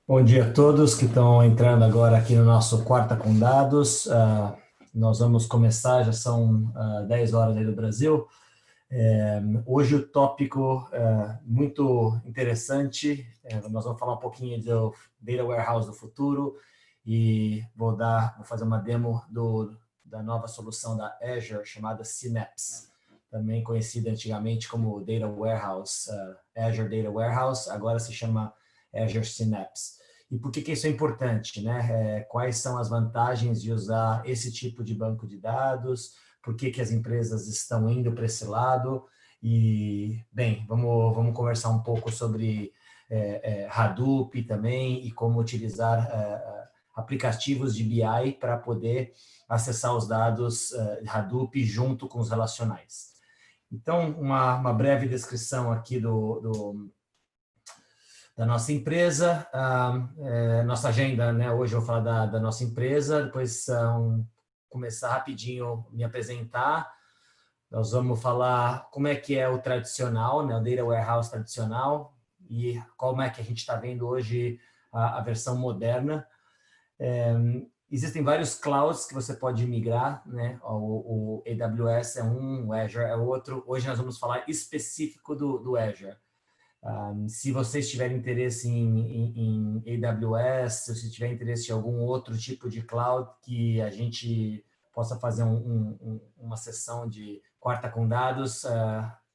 Bom dia a todos que estão entrando agora aqui no nosso Quarta com Dados. Nós vamos começar, já são 10 horas aí do Brasil. Hoje o tópico muito interessante, nós vamos falar um pouquinho do Data Warehouse do futuro e vou fazer uma demo da nova solução da Azure chamada Synapse, também conhecida antigamente como Data Warehouse, Azure Data Warehouse, agora se chama Azure Synapse. E por que isso é importante, né? Quais são as vantagens de usar esse tipo de banco de dados? Por que as empresas estão indo para esse lado? E, bem, vamos conversar um pouco sobre Hadoop também e como utilizar aplicativos de BI para poder acessar os dados Hadoop junto com os relacionais. Então, uma breve descrição aqui da nossa empresa, nossa agenda, né? Hoje eu vou falar da nossa empresa, depois começar rapidinho me apresentar. Nós vamos falar como é que é o tradicional, né? O Data Warehouse tradicional e como é que a gente está vendo hoje a versão moderna. Existem vários clouds que você pode migrar, né? O AWS é um, o Azure é outro. Hoje nós vamos falar específico do Azure. Se vocês tiverem interesse em AWS, se você tiver interesse em algum outro tipo de cloud que a gente possa fazer uma sessão de quarta com dados,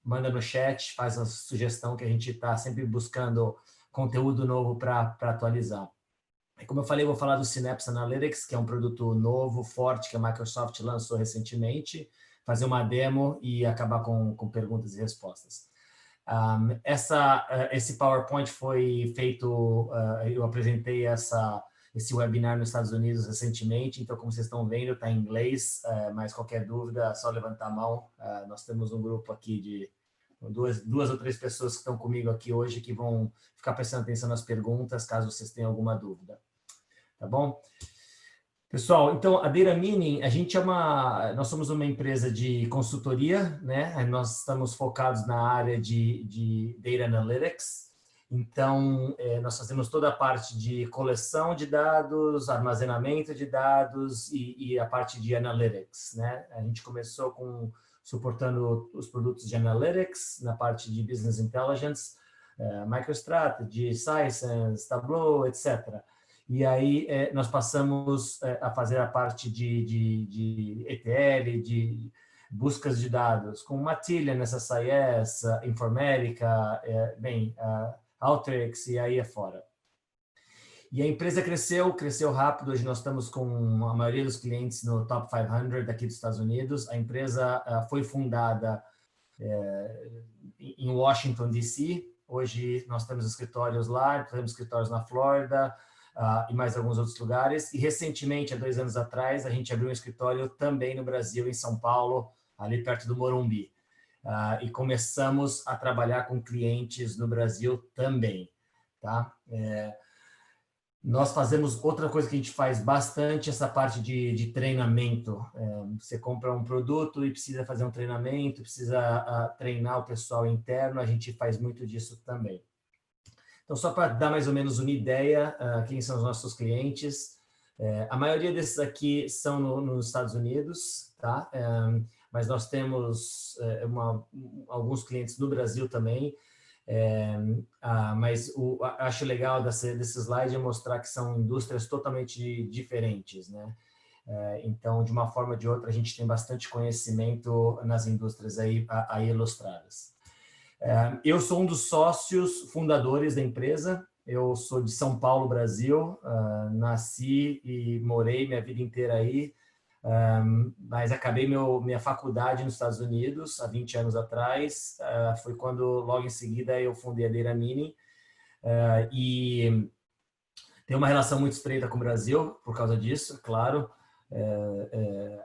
manda no chat, faz a sugestão que a gente está sempre buscando conteúdo novo para atualizar. Como eu falei, eu vou falar do Synapse Analytics, que é um produto novo, forte, que a Microsoft lançou recentemente, fazer uma demo e acabar com perguntas e respostas. Esse PowerPoint foi feito, eu apresentei esse webinar nos Estados Unidos recentemente, então como vocês estão vendo, está em inglês, mas qualquer dúvida é só levantar a mão. Nós temos um grupo aqui de duas ou três pessoas que estão comigo aqui hoje que vão ficar prestando atenção nas perguntas, caso vocês tenham alguma dúvida. Tá bom? Pessoal, então a Data Mining, nós somos uma empresa de consultoria, né? Nós estamos focados na área de Data Analytics. Então, nós fazemos toda a parte de coleção de dados, armazenamento de dados e a parte de Analytics, né? A gente começou suportando os produtos de Analytics, na parte de Business Intelligence, MicroStrategy, Sisense, Tableau, etc. E aí nós passamos a fazer a parte de ETL, de buscas de dados, com Matillion, SSIS, Informatica, Alteryx e aí afora. E a empresa cresceu rápido, hoje nós estamos com a maioria dos clientes no Top 500 daqui dos Estados Unidos. A empresa foi fundada em Washington, D.C., hoje nós temos escritórios lá, temos escritórios na Flórida, e mais alguns outros lugares. E recentemente, há 2 anos atrás, a gente abriu um escritório também no Brasil, em São Paulo, ali perto do Morumbi. E começamos a trabalhar com clientes no Brasil também. Tá? Nós fazemos outra coisa que a gente faz bastante, essa parte de treinamento. Você compra um produto e precisa fazer um treinamento, precisa treinar o pessoal interno, a gente faz muito disso também. Então, só para dar mais ou menos uma ideia, quem são os nossos clientes. A maioria desses aqui são nos Estados Unidos, tá? Mas nós temos alguns clientes no Brasil também. Mas acho legal desse slide é mostrar que são indústrias totalmente diferentes, né? Então, de uma forma ou de outra, a gente tem bastante conhecimento nas indústrias aí ilustradas. Eu sou um dos sócios fundadores da empresa, eu sou de São Paulo, Brasil, nasci e morei minha vida inteira aí, mas acabei minha faculdade nos Estados Unidos há 20 anos atrás, foi quando logo em seguida eu fundei a Data Mining, e tenho uma relação muito estreita com o Brasil por causa disso, claro.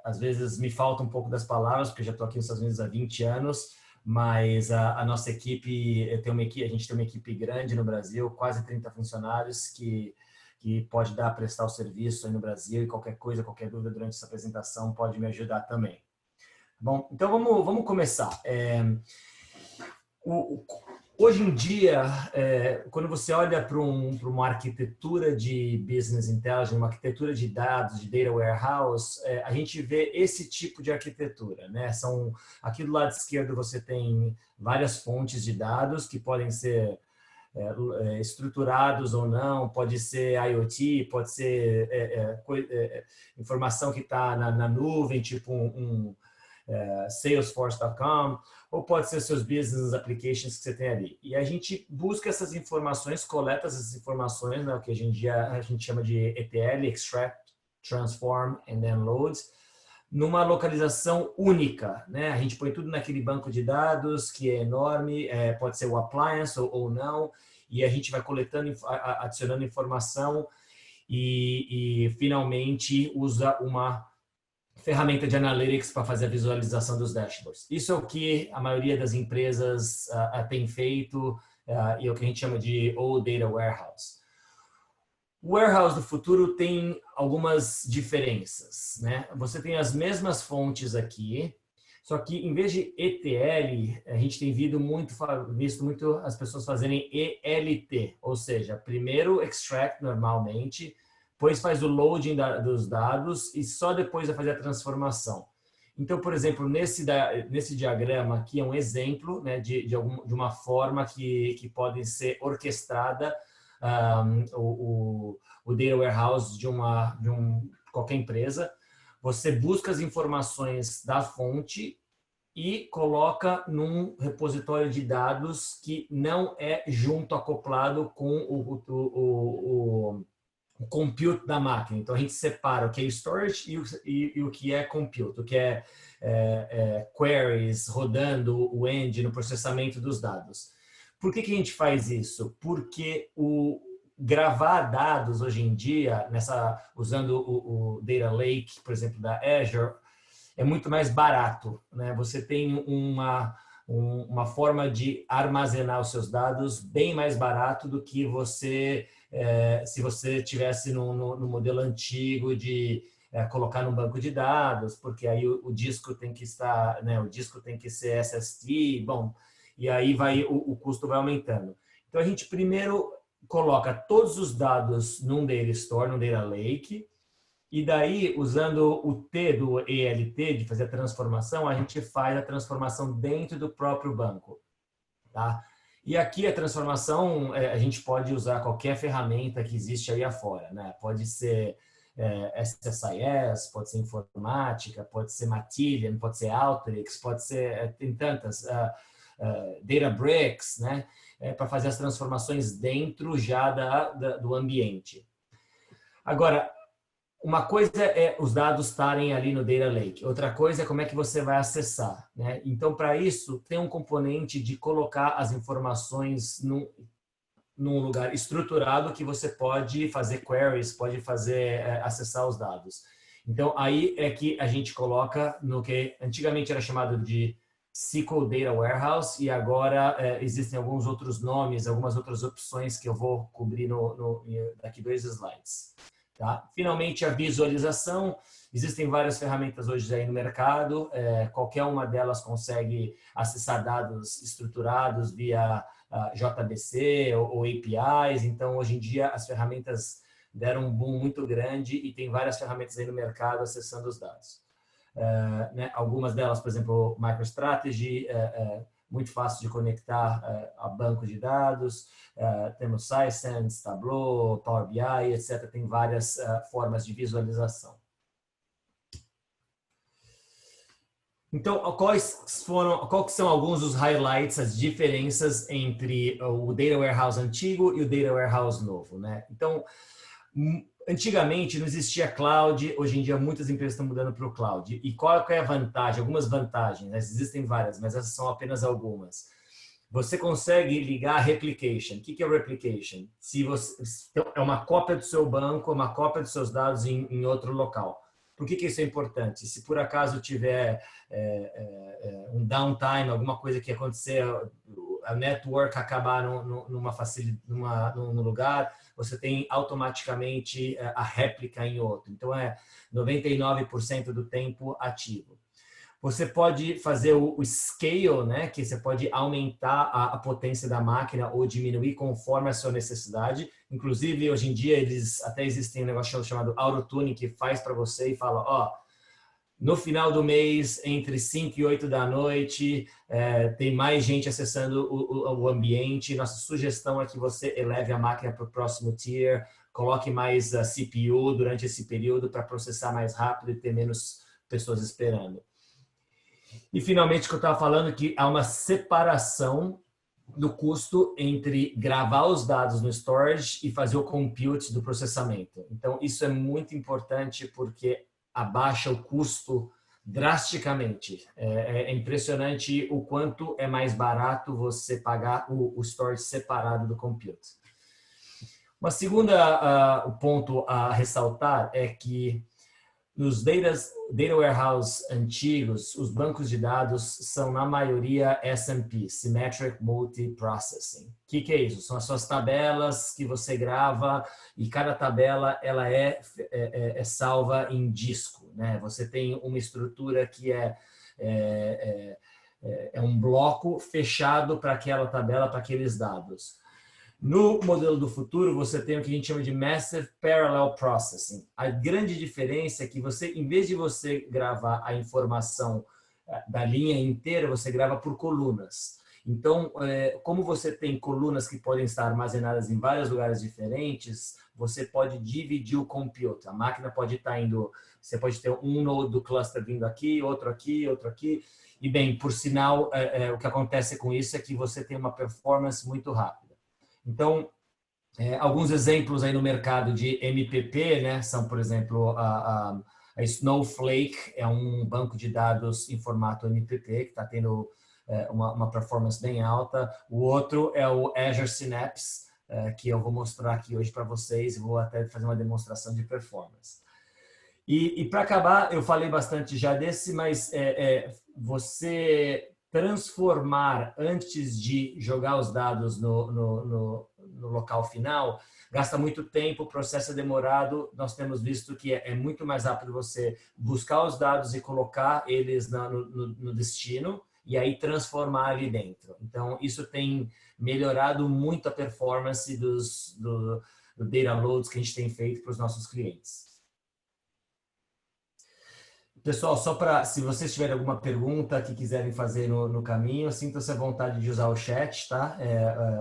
Às vezes me falta um pouco das palavras, porque eu já estou aqui nos Estados Unidos há 20 anos, mas a nossa equipe, a gente tem uma equipe grande no Brasil, quase 30 funcionários que pode prestar o serviço aí no Brasil e qualquer coisa, qualquer dúvida durante essa apresentação pode me ajudar também. Bom, então vamos começar. Hoje em dia, quando você olha para uma arquitetura de business intelligence, uma arquitetura de dados, de data warehouse, a gente vê esse tipo de arquitetura, né? Aqui do lado esquerdo você tem várias fontes de dados que podem ser estruturados ou não, pode ser IoT, pode ser informação que está na nuvem, tipo Salesforce.com, ou pode ser seus business applications que você tem ali. E a gente busca essas informações, coleta essas informações, né, o que hoje em dia a gente chama de ETL, Extract, Transform and then Load, numa localização única, né? A gente põe tudo naquele banco de dados que é enorme, pode ser o appliance ou não, e a gente vai coletando, adicionando informação e finalmente usa uma ferramenta de analytics para fazer a visualização dos dashboards. Isso é o que a maioria das empresas tem feito e é o que a gente chama de Old Data Warehouse. O warehouse do futuro tem algumas diferenças, né? Você tem as mesmas fontes aqui, só que em vez de ETL, a gente tem visto muito as pessoas fazerem ELT, ou seja, primeiro extract normalmente, depois faz o loading dos dados e só depois vai fazer a transformação. Então, por exemplo, nesse diagrama aqui é um exemplo, né, de uma forma que pode ser orquestrada o Data Warehouse de qualquer empresa. Você busca as informações da fonte e coloca num repositório de dados que não é junto acoplado com o compute da máquina. Então, a gente separa o que é storage e o que é compute, o que é queries rodando o engine, no processamento dos dados. Por que a gente faz isso? Porque gravar dados hoje em dia, usando o Data Lake, por exemplo, da Azure, é muito mais barato, né? Você tem uma forma de armazenar os seus dados bem mais barato do que se você tivesse no modelo antigo de colocar no banco de dados, porque aí o disco tem que estar, né? O disco tem que ser SSD, bom, e aí o custo vai aumentando. Então a gente primeiro coloca todos os dados num Data Store, num Data Lake, e daí, usando o T do ELT, de fazer a transformação, a gente faz a transformação dentro do próprio banco. Tá? E aqui a transformação, a gente pode usar qualquer ferramenta que existe aí afora. Né? Pode ser SSIS, pode ser informática, pode ser Matillion, pode ser Alteryx, pode ser, tem tantas, Databricks, né? Para fazer as transformações dentro já do ambiente. Agora, uma coisa é os dados estarem ali no Data Lake, outra coisa é como é que você vai acessar, né? Então, para isso, tem um componente de colocar as informações num lugar estruturado que você pode fazer queries, pode acessar os dados. Então, aí é que a gente coloca no que antigamente era chamado de SQL Data Warehouse e agora existem alguns outros nomes, algumas outras opções que eu vou cobrir daqui 2 slides. Tá? Finalmente, a visualização. Existem várias ferramentas hoje aí no mercado, qualquer uma delas consegue acessar dados estruturados via JDBC ou APIs, então hoje em dia as ferramentas deram um boom muito grande e tem várias ferramentas aí no mercado acessando os dados. Né? Algumas delas, por exemplo, MicroStrategy, muito fácil de conectar a banco de dados, temos Sisense, Tableau, Power BI, etc. Tem várias formas de visualização. Então, quais são alguns dos highlights, as diferenças entre o Data Warehouse antigo e o Data Warehouse novo, né? Então, antigamente não existia cloud, hoje em dia muitas empresas estão mudando para o cloud. E qual é a vantagem? Algumas vantagens, né? Existem várias, mas essas são apenas algumas. Você consegue ligar a replication. O que é o replication? É uma cópia do seu banco, uma cópia dos seus dados em outro local. Por que isso é importante? Se por acaso tiver um downtime, alguma coisa que acontecer, a network acabar num lugar, você tem automaticamente a réplica em outro. Então, 99% do tempo ativo. Você pode fazer o scale, né? Que você pode aumentar a potência da máquina ou diminuir conforme a sua necessidade. Inclusive, hoje em dia, até existem um negócio chamado Auto-Tuning que faz para você e fala, ó, no final do mês, entre 5 e 8 da noite, tem mais gente acessando o ambiente. Nossa sugestão é que você eleve a máquina para o próximo tier, coloque mais CPU durante esse período para processar mais rápido e ter menos pessoas esperando. E, finalmente, o que eu estava falando, que há uma separação do custo entre gravar os dados no storage e fazer o compute do processamento. Então, isso é muito importante porque abaixa o custo drasticamente. É impressionante o quanto é mais barato você pagar o storage separado do compute. Uma segunda ponto a ressaltar é que nos data warehouse antigos, os bancos de dados são, na maioria, SMP, Symmetric Multiprocessing. O que é isso? São as suas tabelas que você grava e cada tabela ela é salva em disco, né? Você tem uma estrutura que é um bloco fechado para aquela tabela, para aqueles dados. No modelo do futuro, você tem o que a gente chama de Massive Parallel Processing. A grande diferença é que você, em vez de você gravar a informação da linha inteira, você grava por colunas. Então, como você tem colunas que podem estar armazenadas em vários lugares diferentes, você pode dividir o compute. A máquina pode estar indo, você pode ter um node do cluster vindo aqui, outro aqui, outro aqui. E, bem, por sinal, o que acontece com isso é que você tem uma performance muito rápida. Então, alguns exemplos aí no mercado de MPP, né, são, por exemplo, a Snowflake, é um banco de dados em formato MPP, que está tendo uma performance bem alta. O outro é o Azure Synapse, que eu vou mostrar aqui hoje para vocês, vou até fazer uma demonstração de performance. E para acabar, eu falei bastante já desse, mas você transformar antes de jogar os dados no local final, gasta muito tempo, o processo é demorado. Nós temos visto que é muito mais rápido você buscar os dados e colocar eles no destino e aí transformar ali dentro. Então, isso tem melhorado muito a performance do data loads que a gente tem feito para os nossos clientes. Pessoal, só para, se vocês tiverem alguma pergunta que quiserem fazer no caminho, sintam-se à vontade de usar o chat, tá?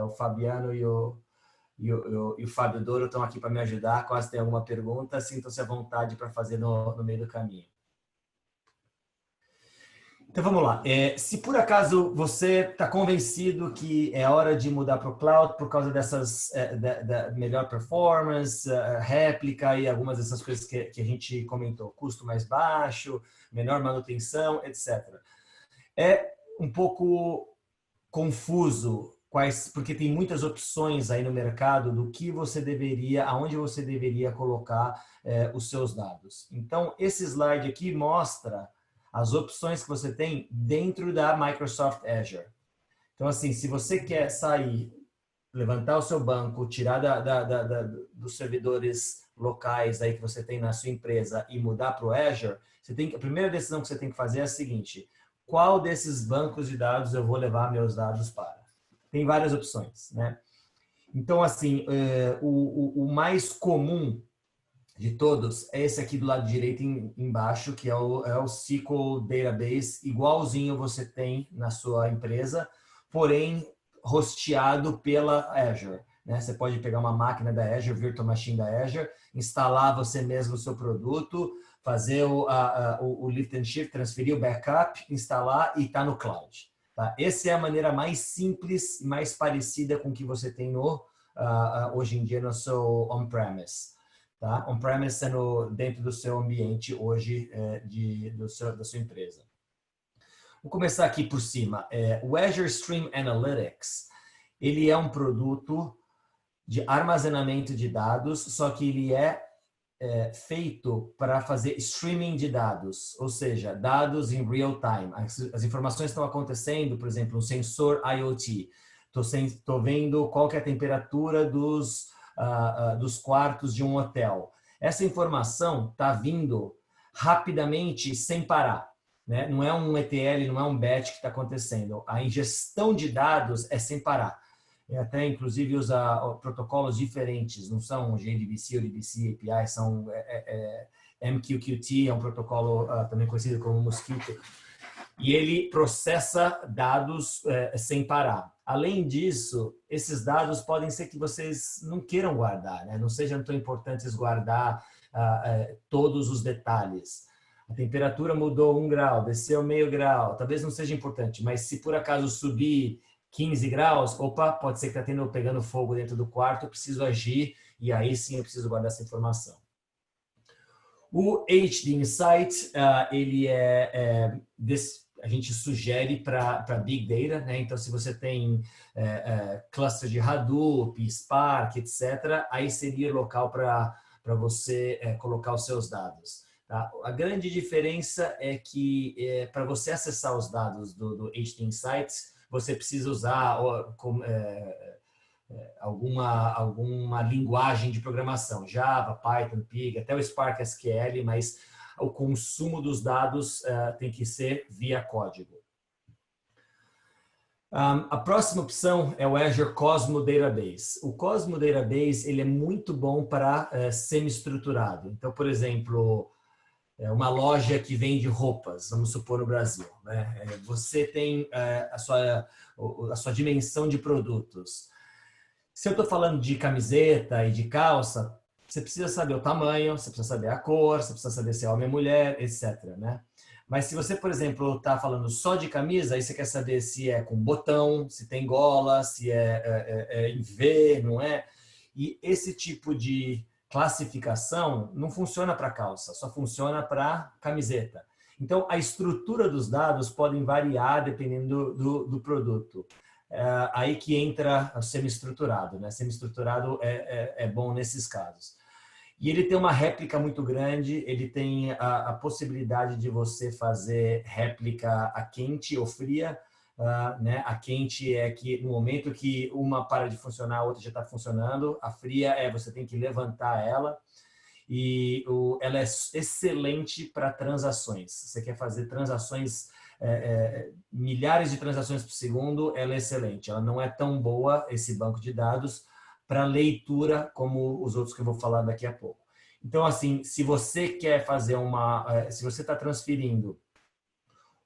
O Fabiano e o Fábio Douro estão aqui para me ajudar. Caso tenha alguma pergunta, sintam-se à vontade para fazer no meio do caminho. Então, vamos lá. Se por acaso você está convencido que é hora de mudar para o cloud por causa dessas da melhor performance, réplica e algumas dessas coisas que a gente comentou, custo mais baixo, menor manutenção, etc. É um pouco confuso, porque tem muitas opções aí no mercado do que você deveria, aonde você deveria colocar os seus dados. Então, esse slide aqui mostra as opções que você tem dentro da Microsoft Azure. Então, assim, se você quer sair, levantar o seu banco, tirar dos servidores locais aí que você tem na sua empresa e mudar para o Azure, a primeira decisão que você tem que fazer é a seguinte: qual desses bancos de dados eu vou levar meus dados para? Tem várias opções, né? Então, assim, o mais comum de todos é esse aqui do lado direito embaixo, que é o SQL Database, igualzinho você tem na sua empresa, porém hosteado pela Azure, né? Você pode pegar uma máquina da Azure, Virtual Machine da Azure, instalar você mesmo o seu produto, fazer o lift and shift, transferir o backup, instalar e está no cloud. Tá? Essa é a maneira mais simples e mais parecida com o que você tem hoje em dia no seu on-premise. Tá? On-premise dentro do seu ambiente hoje da sua empresa. Vou começar aqui por cima. O Azure Stream Analytics, ele é um produto de armazenamento de dados, só que ele é feito para fazer streaming de dados, ou seja, dados em real time. As informações estão acontecendo, por exemplo, um sensor IoT. Estou vendo qual que é a temperatura dos quartos de um hotel. Essa informação está vindo rapidamente, sem parar. né? Não é um ETL, não é um batch que está acontecendo. A ingestão de dados é sem parar. Até, inclusive, usa protocolos diferentes, não são JDBC ou DBC API, são MQQT, é um protocolo também conhecido como Mosquito, e ele processa dados sem parar. Além disso, esses dados podem ser que vocês não queiram guardar, né? Não sejam tão importantes guardar todos os detalhes. A temperatura mudou 1 grau, desceu meio grau, talvez não seja importante, mas se por acaso subir 15 graus, opa, pode ser que está pegando fogo dentro do quarto, eu preciso agir e aí sim eu preciso guardar essa informação. O HD Insight, ele a gente sugere para Big Data, né? Então se você tem cluster de Hadoop, Spark, etc., aí seria o local para você colocar os seus dados. Tá? A grande diferença é que para você acessar os dados do HD Insights, você precisa usar alguma linguagem de programação, Java, Python, Pig, até o Spark SQL, mas o consumo dos dados tem que ser via código. A próxima opção é o Azure Cosmos Database. O Cosmos Database ele é muito bom para semi-estruturado. Então, por exemplo, uma loja que vende roupas, vamos supor no Brasil, né? Você tem a sua dimensão de produtos. Se eu estou falando de camiseta e de calça, você precisa saber o tamanho, você precisa saber a cor, você precisa saber se é homem ou mulher, etc., né? Mas se você, por exemplo, está falando só de camisa, aí você quer saber se é com botão, se tem gola, se é em V, não é? E esse tipo de classificação não funciona para calça, só funciona para camiseta. Então, a estrutura dos dados podem variar dependendo do produto. Aí que entra o semi-estruturado, né? Semi-estruturado é bom nesses casos. E ele tem uma réplica muito grande, ele tem a possibilidade de você fazer réplica a quente ou fria, né? A quente é que no momento que uma para de funcionar, a outra já está funcionando. A fria você tem que levantar ela. E ela é excelente para transações. Você quer fazer transações, milhares de transações por segundo, ela é excelente. Ela não é tão boa, esse banco de dados, para leitura como os outros que eu vou falar daqui a pouco. Então, assim, se você quer fazer se você está transferindo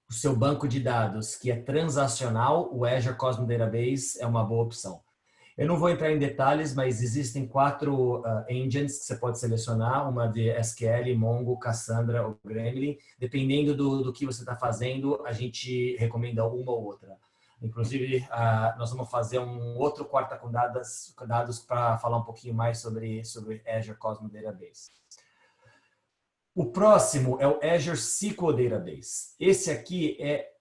o seu banco de dados que é transacional, o Azure Cosmos Database é uma boa opção. Eu não vou entrar em detalhes, mas existem 4 engines que você pode selecionar, uma de SQL, Mongo, Cassandra ou Gremlin. Dependendo do que você está fazendo, a gente recomenda uma ou outra. Inclusive, nós vamos fazer um outro quarta com dados para falar um pouquinho mais sobre Azure Cosmos Database. O próximo é o Azure SQL Database. Esse aqui é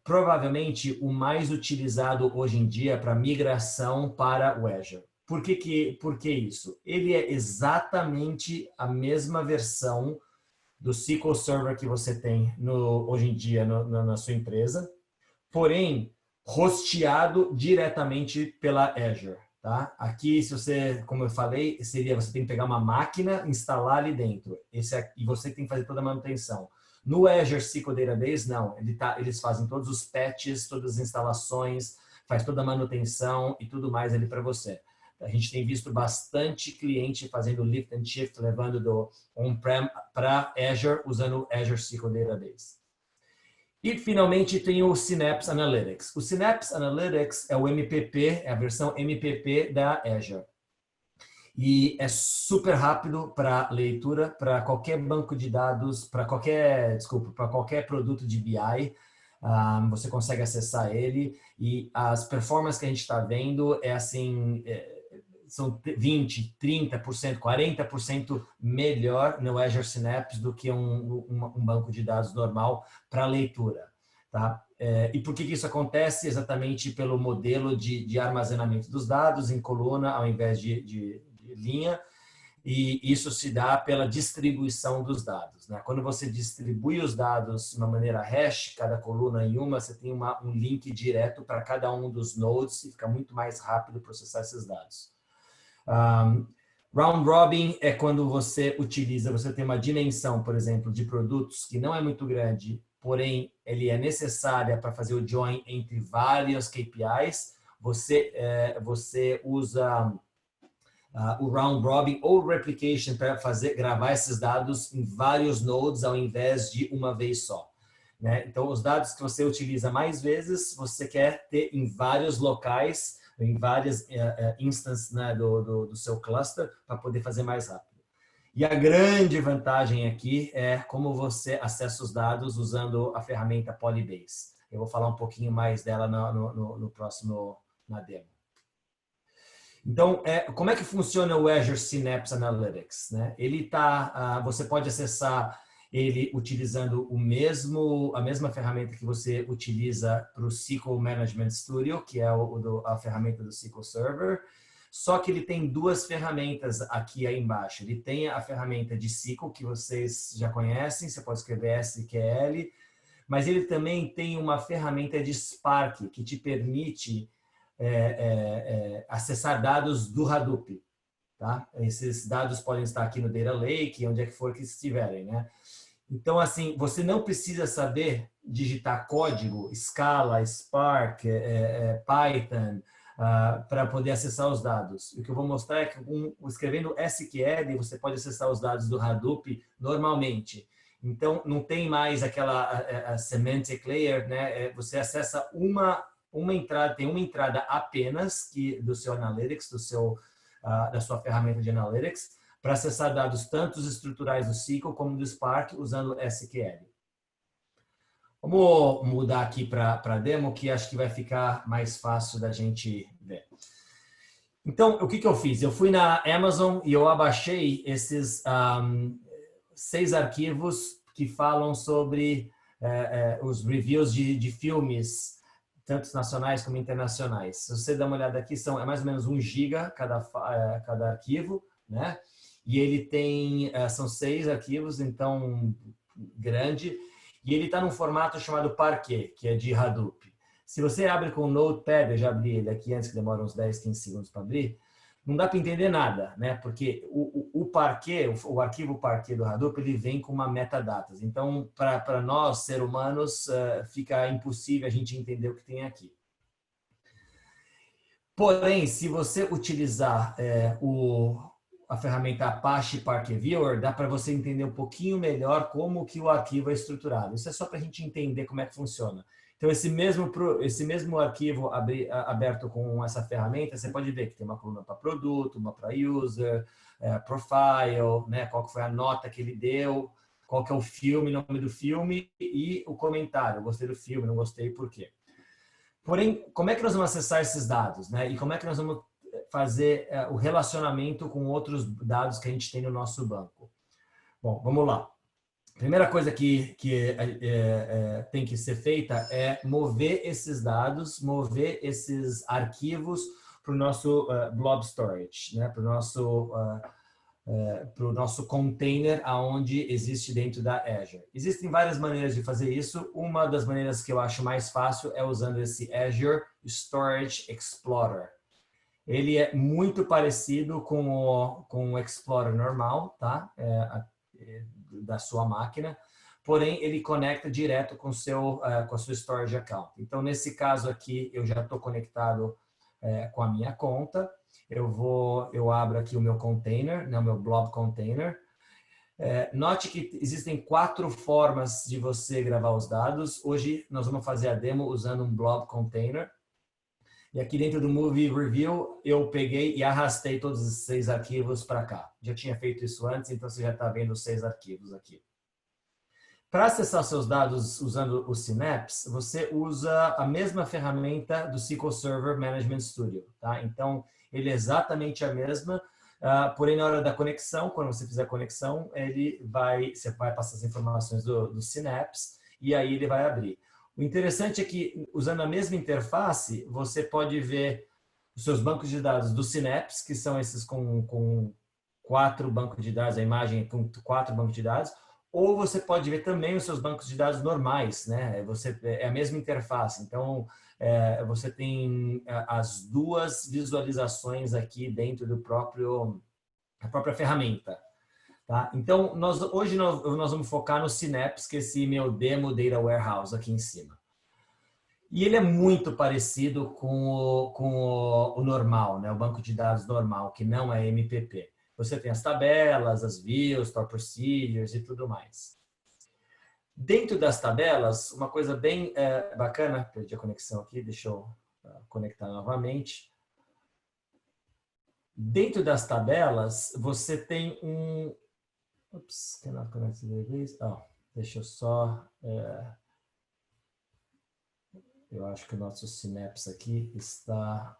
provavelmente o mais utilizado hoje em dia para migração para o Azure. Por que isso? Ele é exatamente a mesma versão do SQL Server que você tem hoje em dia na sua empresa, porém hosteado diretamente pela Azure. Tá? Aqui, como eu falei, você tem que pegar uma máquina, instalar ali dentro. E você tem que fazer toda a manutenção. No Azure SQL Database, não. Eles fazem todos os patches, todas as instalações, faz toda a manutenção e tudo mais ali para você. A gente tem visto bastante cliente fazendo lift and shift, levando do on-prem para Azure, usando o Azure SQL Database. E, finalmente, tem o Synapse Analytics. O Synapse Analytics é o MPP, é a versão MPP da Azure. E é super rápido para leitura, para qualquer banco de dados, para qualquer produto de BI, você consegue acessar ele. E as performances que a gente está vendo são 20%, 30%, 40% melhor no Azure Synapse do que um banco de dados normal para leitura. Tá? E por que isso acontece? Exatamente pelo modelo de armazenamento dos dados em coluna ao invés de linha, e isso se dá pela distribuição dos dados. Né? Quando você distribui os dados de uma maneira hash, cada coluna em você tem um link direto para cada um dos nodes e fica muito mais rápido processar esses dados. Round Robin é quando você tem uma dimensão, por exemplo, de produtos que não é muito grande porém ele é necessária para fazer o join entre vários KPIs. Você usa o round robin ou replication para gravar esses dados em vários nodes ao invés de uma vez só, né? Então, os dados que você utiliza mais vezes, você quer ter em vários locais, em várias instances, né, do seu cluster, para poder fazer mais rápido. E a grande vantagem aqui é como você acessa os dados usando a ferramenta Polybase. Eu vou falar um pouquinho mais dela no próximo, na demo. Então, como é que funciona o Azure Synapse Analytics, né? Você pode acessar ele utilizando a mesma ferramenta que você utiliza para o SQL Management Studio, que é a ferramenta do SQL Server, só que ele tem duas ferramentas aqui aí embaixo. Ele tem a ferramenta de SQL, que vocês já conhecem, você pode escrever SQL, mas ele também tem uma ferramenta de Spark, que te permite acessar dados do Hadoop. Tá? Esses dados podem estar aqui no Data Lake, onde é que for que estiverem, né? Então, assim, você não precisa saber digitar código, Scala, Spark, Python, para poder acessar os dados. O que eu vou mostrar é que escrevendo SQL, você pode acessar os dados do Hadoop normalmente. Então, não tem mais aquela semantic layer, né? Você acessa uma entrada, tem uma entrada apenas do seu Analytics, da sua ferramenta de Analytics, para acessar dados tanto estruturais do SQL como do Spark usando SQL. Vamos mudar aqui para a demo, que acho que vai ficar mais fácil da gente ver. Então, o que eu fiz? Eu fui na Amazon e eu abaixei esses 6 arquivos que falam sobre os reviews de filmes, tanto nacionais como internacionais. Se você dá uma olhada aqui, é mais ou menos 1 GB cada arquivo, né? E ele são 6 arquivos, então grande, e ele está num formato chamado Parquet, que é de Hadoop. Se você abre com o Notepad, eu já abri ele aqui antes, que demora uns 10, 15 segundos para abrir, não dá para entender nada, né? Porque o Parquet, o arquivo Parquet do Hadoop, ele vem com uma metadatas. Então, para nós, seres humanos, fica impossível a gente entender o que tem aqui. Porém, se você utilizar a ferramenta Apache Parquet Viewer, dá para você entender um pouquinho melhor como que o arquivo é estruturado. Isso é só para a gente entender como é que funciona. Então, esse mesmo arquivo aberto com essa ferramenta, você pode ver que tem uma coluna para produto, uma para user, profile, né, qual que foi a nota que ele deu, qual que é o filme, nome do filme e o comentário. Gostei do filme, não gostei, por quê? Porém, como é que nós vamos acessar esses dados, né? E como é que nós vamos fazer o relacionamento com outros dados que a gente tem no nosso banco? Bom, vamos lá. Primeira coisa que tem que ser feita é mover esses dados, mover esses arquivos para o nosso blob storage, né? Para o nosso container aonde existe dentro da Azure. Existem várias maneiras de fazer isso. Uma das maneiras que eu acho mais fácil é usando esse Azure Storage Explorer. Ele é muito parecido com o Explorer normal, tá? Da sua máquina, porém ele conecta direto com a sua storage account. Então, nesse caso aqui, eu já estou conectado com a minha conta. Eu abro aqui o meu container, né, o meu blob container. Note que existem 4 formas de você gravar os dados. Hoje nós vamos fazer a demo usando um blob container. E aqui dentro do Movie Review, eu peguei e arrastei todos os 6 arquivos para cá. Já tinha feito isso antes, então você já está vendo os 6 arquivos aqui. Para acessar seus dados usando o Synapse, você usa a mesma ferramenta do SQL Server Management Studio, tá? Então, ele é exatamente a mesma, porém na hora da conexão, quando você fizer a conexão, você vai passar as informações do Synapse e aí ele vai abrir. O interessante é que, usando a mesma interface, você pode ver os seus bancos de dados do Synapse, que são esses com 4 bancos de dados, a imagem com 4 bancos de dados, ou você pode ver também os seus bancos de dados normais, né? É a mesma interface. Então, você tem as 2 visualizações aqui dentro da própria ferramenta. Tá? Então, hoje nós vamos focar no Synapse, que é esse meu demo Data Warehouse aqui em cima. E ele é muito parecido com o normal, né? O banco de dados normal, que não é MPP. Você tem as tabelas, as views, store procedures e tudo mais. Dentro das tabelas, uma coisa bem bacana, perdi a conexão aqui, deixa eu conectar novamente. Dentro das tabelas, você tem um... Ups, cannot connect to the database. Oh, deixa eu só... eu acho que o nosso Synapse aqui está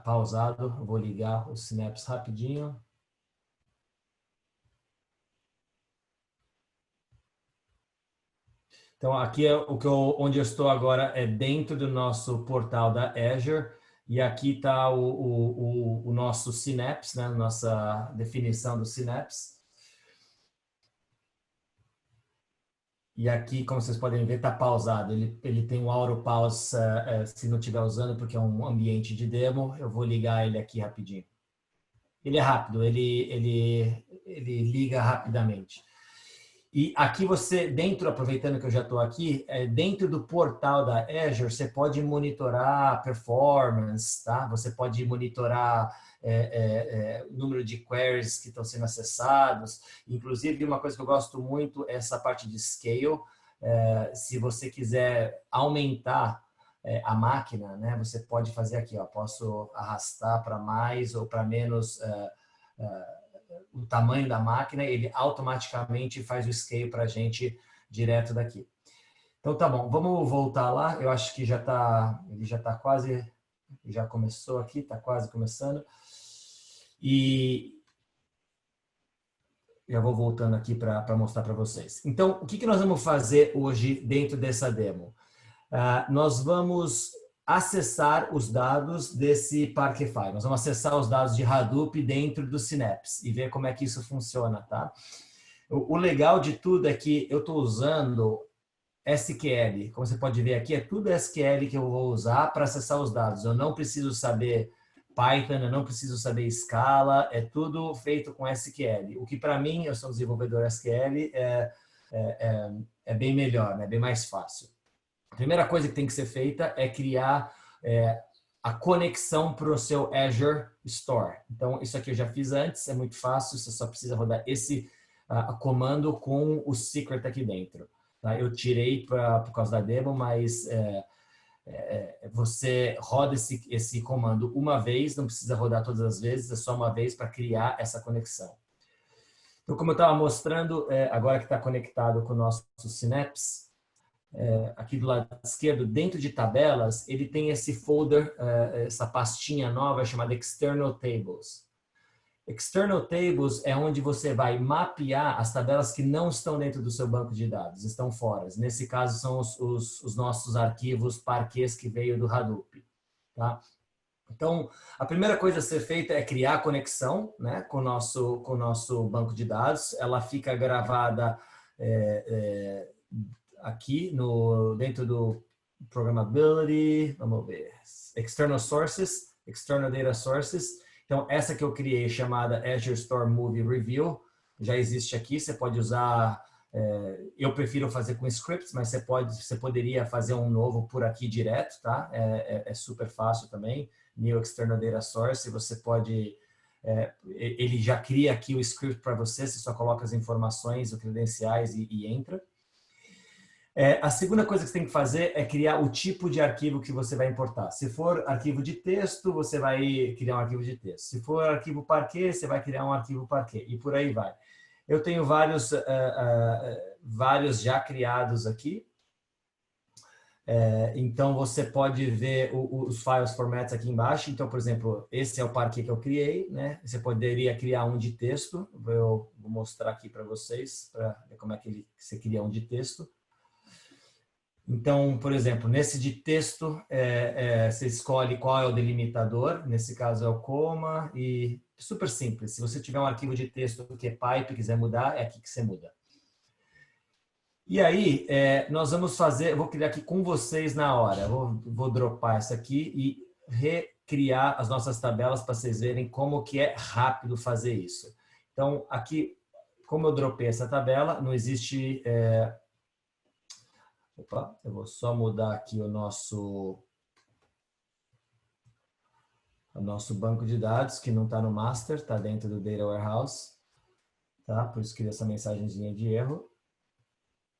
pausado. Eu vou ligar o Synapse rapidinho. Então, aqui é onde eu estou agora, é dentro do nosso portal da Azure. E aqui está o nosso Synapse, né? Nossa definição do Synapse. E aqui, como vocês podem ver, está pausado. Ele tem um auto pause se não estiver usando, porque é um ambiente de demo. Eu vou ligar ele aqui rapidinho. Ele é rápido, ele liga rapidamente. E aqui você, aproveitando que eu já estou aqui, dentro do portal da Azure, você pode monitorar performance, tá? Você pode monitorar o número de queries que estão sendo acessados. Inclusive, uma coisa que eu gosto muito é essa parte de scale. Se você quiser aumentar a máquina, né? Você pode fazer aqui, ó, posso arrastar para mais ou para menos o tamanho da máquina, ele automaticamente faz o scale para a gente direto daqui. Então tá bom, vamos voltar lá. Eu acho que ele já está quase, já começou aqui, está quase começando. E já vou voltando aqui para mostrar para vocês. Então, o que nós vamos fazer hoje dentro dessa demo? Nós vamos acessar os dados desse Parquet. Nós vamos acessar os dados de Hadoop dentro do Synapse e ver como é que isso funciona, tá? O legal de tudo é que eu estou usando SQL. Como você pode ver aqui, é tudo SQL que eu vou usar para acessar os dados. Eu não preciso saber Python, eu não preciso saber Scala, é tudo feito com SQL. O que para mim, eu sou desenvolvedor SQL, é bem melhor, né? Bem mais fácil. A primeira coisa que tem que ser feita é criar a conexão para o seu Azure Store. Então, isso aqui eu já fiz antes, é muito fácil, você só precisa rodar esse comando com o secret aqui dentro. Tá? Eu tirei por causa da demo, mas você roda esse comando uma vez, não precisa rodar todas as vezes, é só uma vez para criar essa conexão. Então, como eu estava mostrando, agora que está conectado com o nosso Synapse, aqui do lado esquerdo, dentro de tabelas, ele tem esse folder, essa pastinha nova chamada External Tables. External Tables é onde você vai mapear as tabelas que não estão dentro do seu banco de dados, estão fora. Nesse caso, são os nossos arquivos Parquets que veio do Hadoop. Tá? Então, a primeira coisa a ser feita é criar a conexão, né, com o nosso banco de dados. Ela fica gravada aqui dentro do Programmability, vamos ver, External Sources, External Data Sources. Então, essa que eu criei, chamada Azure Store Movie Review, já existe aqui, você pode usar, eu prefiro fazer com scripts, mas você poderia fazer um novo por aqui direto, tá? É super fácil também, New External Data Source, você pode, ele já cria aqui o script para você só coloca as informações, os credenciais e entra. A segunda coisa que você tem que fazer é criar o tipo de arquivo que você vai importar. Se for arquivo de texto, você vai criar um arquivo de texto. Se for arquivo Parquet, você vai criar um arquivo Parquet. E por aí vai. Eu tenho vários já criados aqui. Então, você pode ver os files formats aqui embaixo. Então, por exemplo, esse é o Parquet que eu criei, né? Você poderia criar um de texto. Eu vou mostrar aqui para vocês, para ver como é que você cria um de texto. Então, por exemplo, nesse de texto, você escolhe qual é o delimitador, nesse caso é o coma, e super simples. Se você tiver um arquivo de texto que é pipe e quiser mudar, é aqui que você muda. E aí, nós vamos fazer, eu vou criar aqui com vocês na hora, vou dropar essa aqui e recriar as nossas tabelas para vocês verem como que é rápido fazer isso. Então, aqui, como eu dropei essa tabela, não existe... Opa, eu vou só mudar aqui o nosso banco de dados, que não está no master, está dentro do Data Warehouse. Tá? Por isso que essa mensagenzinha de erro.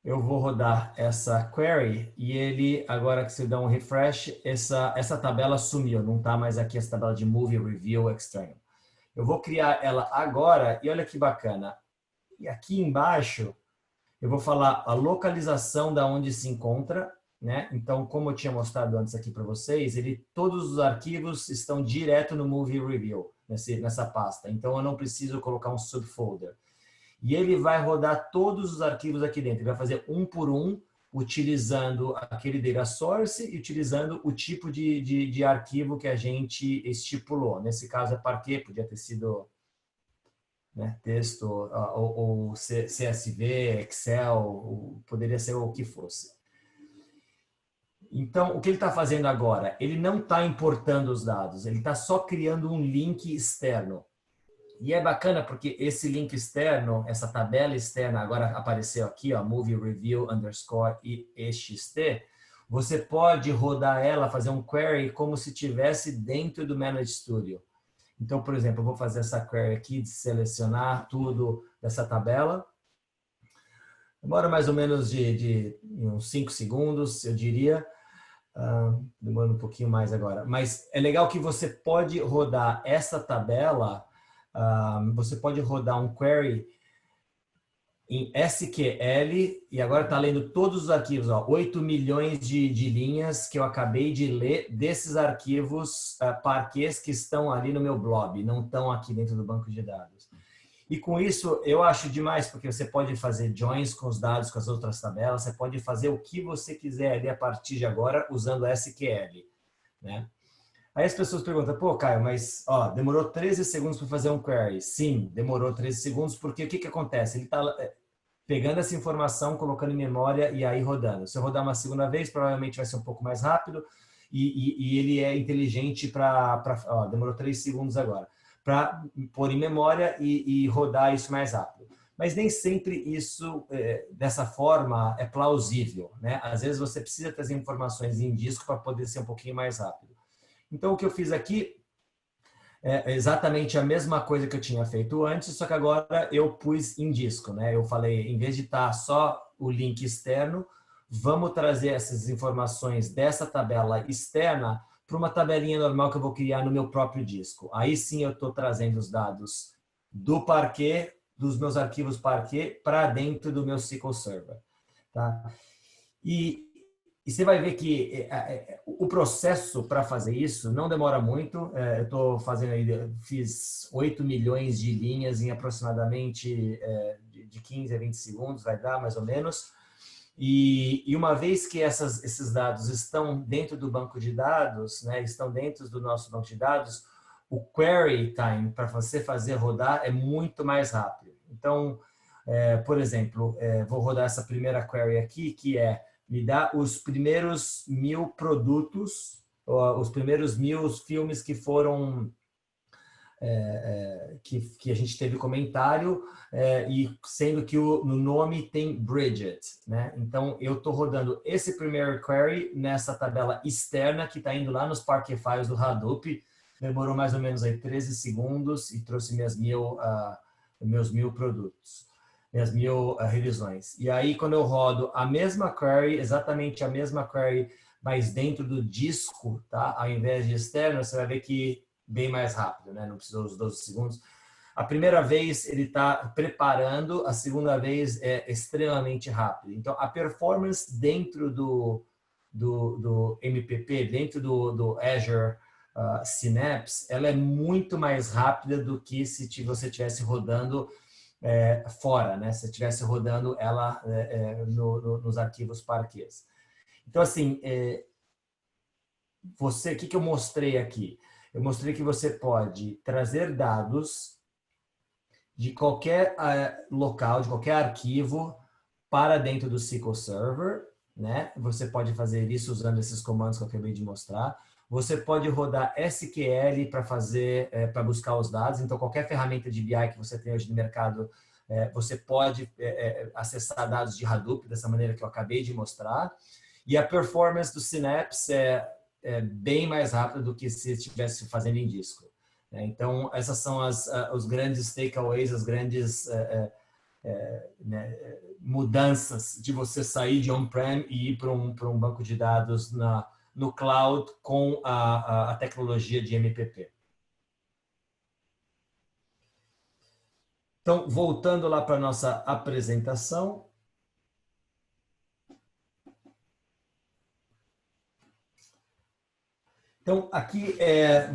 Eu vou rodar essa query e ele, agora que você dá um refresh, essa tabela sumiu, não está mais aqui essa tabela de Movie Review External. Eu vou criar ela agora e olha que bacana. E aqui embaixo eu vou falar a localização da onde se encontra, né? Então, como eu tinha mostrado antes aqui para vocês, todos os arquivos estão direto no Movie Review, nessa pasta. Então, eu não preciso colocar um subfolder. E ele vai rodar todos os arquivos aqui dentro. Ele vai fazer um por um, utilizando aquele data source e utilizando o tipo de arquivo que a gente estipulou. Nesse caso é Parquet, podia ter sido, né, texto ou CSV, Excel, poderia ser o que fosse. Então, o que ele está fazendo agora? Ele não está importando os dados, ele está só criando um link externo. E é bacana porque esse link externo, essa tabela externa, agora apareceu aqui, ó, Movie Review _ EXT, você pode rodar ela, fazer um query como se estivesse dentro do Manage Studio. Então, por exemplo, eu vou fazer essa query aqui de selecionar tudo dessa tabela. Demora mais ou menos de uns 5 segundos, eu diria. Demora um pouquinho mais agora. Mas é legal que você pode rodar essa tabela, você pode rodar um query em SQL, e agora está lendo todos os arquivos, ó, 8 milhões de linhas que eu acabei de ler desses arquivos Parquets que estão ali no meu blob, não estão aqui dentro do banco de dados. E com isso eu acho demais, porque você pode fazer joins com os dados, com as outras tabelas, você pode fazer o que você quiser ali a partir de agora usando SQL, né? Aí as pessoas perguntam, pô, Caio, mas ó, demorou 13 segundos para fazer um query. Sim, demorou 13 segundos, porque o que acontece? Ele está pegando essa informação, colocando em memória e aí rodando. Se eu rodar uma segunda vez, provavelmente vai ser um pouco mais rápido e ele é inteligente demorou 3 segundos agora, para pôr em memória e rodar isso mais rápido. Mas nem sempre isso, dessa forma, é plausível, né? Às vezes você precisa trazer informações em disco para poder ser um pouquinho mais rápido. Então, o que eu fiz aqui é exatamente a mesma coisa que eu tinha feito antes, só que agora eu pus em disco, né? Eu falei, em vez de estar só o link externo, vamos trazer essas informações dessa tabela externa para uma tabelinha normal que eu vou criar no meu próprio disco. Aí sim eu estou trazendo os dados do Parquet, dos meus arquivos Parquet, para dentro do meu SQL Server. Tá? E você vai ver que o processo para fazer isso não demora muito. Eu estou fazendo aí, fiz 8 milhões de linhas em aproximadamente de 15 a 20 segundos, vai dar mais ou menos. E uma vez que esses dados estão dentro do banco de dados, né, estão dentro do nosso banco de dados, o query time para você fazer rodar é muito mais rápido. Então, por exemplo, vou rodar essa primeira query aqui, que me dá os primeiros 1000 produtos, os primeiros 1000 filmes que foram, que a gente teve comentário, e sendo que no nome tem Bridget, né? Então, eu estou rodando esse primeiro query nessa tabela externa que está indo lá nos Parquet Files do Hadoop. Demorou mais ou menos aí 13 segundos e trouxe meus 1000 produtos. As 1000 revisões. E aí, quando eu rodo a mesma query, exatamente a mesma query, mas dentro do disco, tá? Ao invés de externo, você vai ver que bem mais rápido, né? Não precisou dos 12 segundos. A primeira vez ele está preparando, a segunda vez é extremamente rápido. Então, a performance dentro do MPP, dentro do Azure Synapse, ela é muito mais rápida do que se você estivesse rodando fora, né? Se estivesse rodando ela nos arquivos Parquets. Então, assim, o que eu mostrei aqui? Eu mostrei que você pode trazer dados de qualquer local, de qualquer arquivo para dentro do SQL Server, né? Você pode fazer isso usando esses comandos que eu acabei de mostrar. Você pode rodar SQL para fazer, para buscar os dados. Então, qualquer ferramenta de BI que você tem hoje no mercado, você pode acessar dados de Hadoop dessa maneira que eu acabei de mostrar. E a performance do Synapse é bem mais rápida do que se estivesse fazendo em disco. Então, essas são os grandes takeaways, as grandes mudanças de você sair de on-prem e ir para um banco de dados no cloud com a tecnologia de MPP. Então, voltando lá para a nossa apresentação. Então, aqui é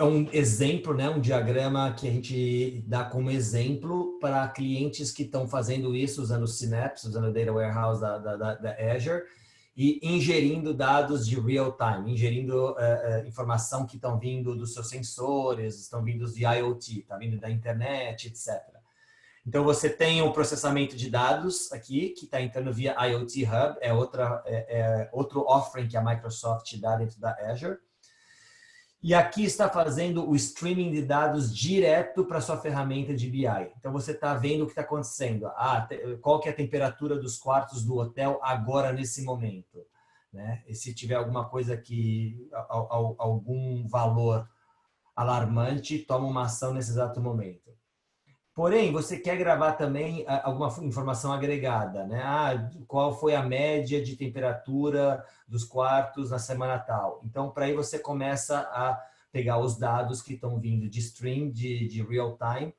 um exemplo, né, um diagrama que a gente dá como exemplo para clientes que estão fazendo isso usando o Synapse, usando o Data Warehouse da Azure e ingerindo dados de real time, ingerindo informação que estão vindo dos seus sensores, estão vindo de IoT, está vindo da internet, etc. Então, você tem o processamento de dados aqui, que está entrando via IoT Hub, outro offering que a Microsoft dá dentro da Azure. E aqui está fazendo o streaming de dados direto para sua ferramenta de BI. Então, você está vendo o que está acontecendo. Qual que é a temperatura dos quartos do hotel agora, nesse momento. Né? E se tiver alguma coisa algum valor alarmante, toma uma ação nesse exato momento. Porém, você quer gravar também alguma informação agregada, né? Qual foi a média de temperatura dos quartos na semana tal? Então, para aí você começa a pegar os dados que estão vindo de stream, de real time,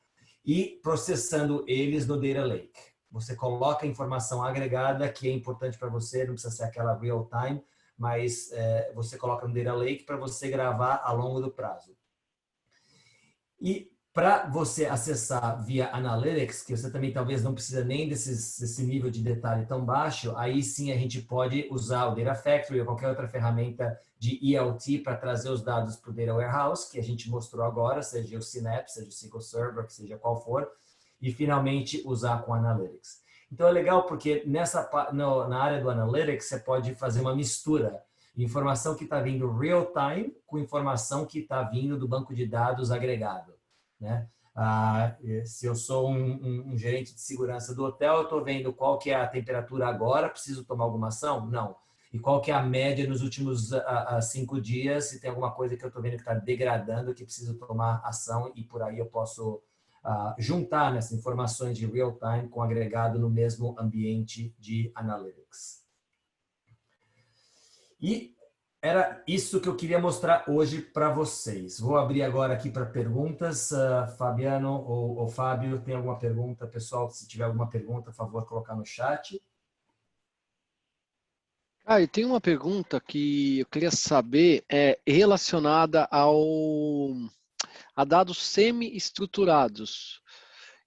e processando eles no Data Lake. Você coloca a informação agregada que é importante para você, não precisa ser aquela real time, mas você coloca no Data Lake para você gravar ao longo do prazo. E para você acessar via Analytics, que você também talvez não precisa nem desse nível de detalhe tão baixo, aí sim a gente pode usar o Data Factory ou qualquer outra ferramenta de ELT para trazer os dados para o Data Warehouse, que a gente mostrou agora, seja o Synapse, seja o SQL Server, seja qual for, e finalmente usar com Analytics. Então é legal porque na área do Analytics você pode fazer uma mistura. Informação que está vindo real time com informação que está vindo do banco de dados agregado. Né? Se eu sou um gerente de segurança do hotel, eu estou vendo qual que é a temperatura agora, preciso tomar alguma ação? Não. E qual que é a média nos últimos 5 dias, se tem alguma coisa que eu estou vendo que está degradando, que preciso tomar ação, e por aí eu posso juntar nessas informações de real time com agregado no mesmo ambiente de Analytics. E era isso que eu queria mostrar hoje para vocês. Vou abrir agora aqui para perguntas. Fabiano ou Fábio, tem alguma pergunta? Pessoal, se tiver alguma pergunta, por favor, colocar no chat. E tem uma pergunta que eu queria saber, relacionada a dados semi-estruturados.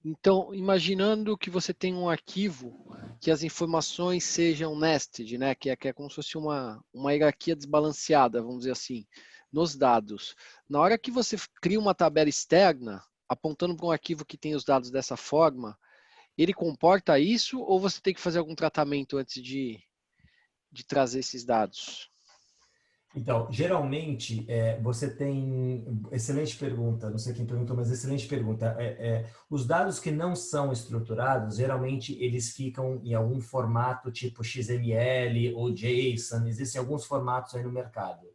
Então, imaginando que você tem um arquivo que as informações sejam nested, né? Que é como se fosse uma hierarquia desbalanceada, vamos dizer assim, nos dados. Na hora que você cria uma tabela externa, apontando para um arquivo que tem os dados dessa forma, ele comporta isso ou você tem que fazer algum tratamento antes de trazer esses dados? Então, geralmente, você tem... Excelente pergunta, não sei quem perguntou, mas excelente pergunta. Os dados que não são estruturados, geralmente eles ficam em algum formato tipo XML ou JSON, existem alguns formatos aí no mercado.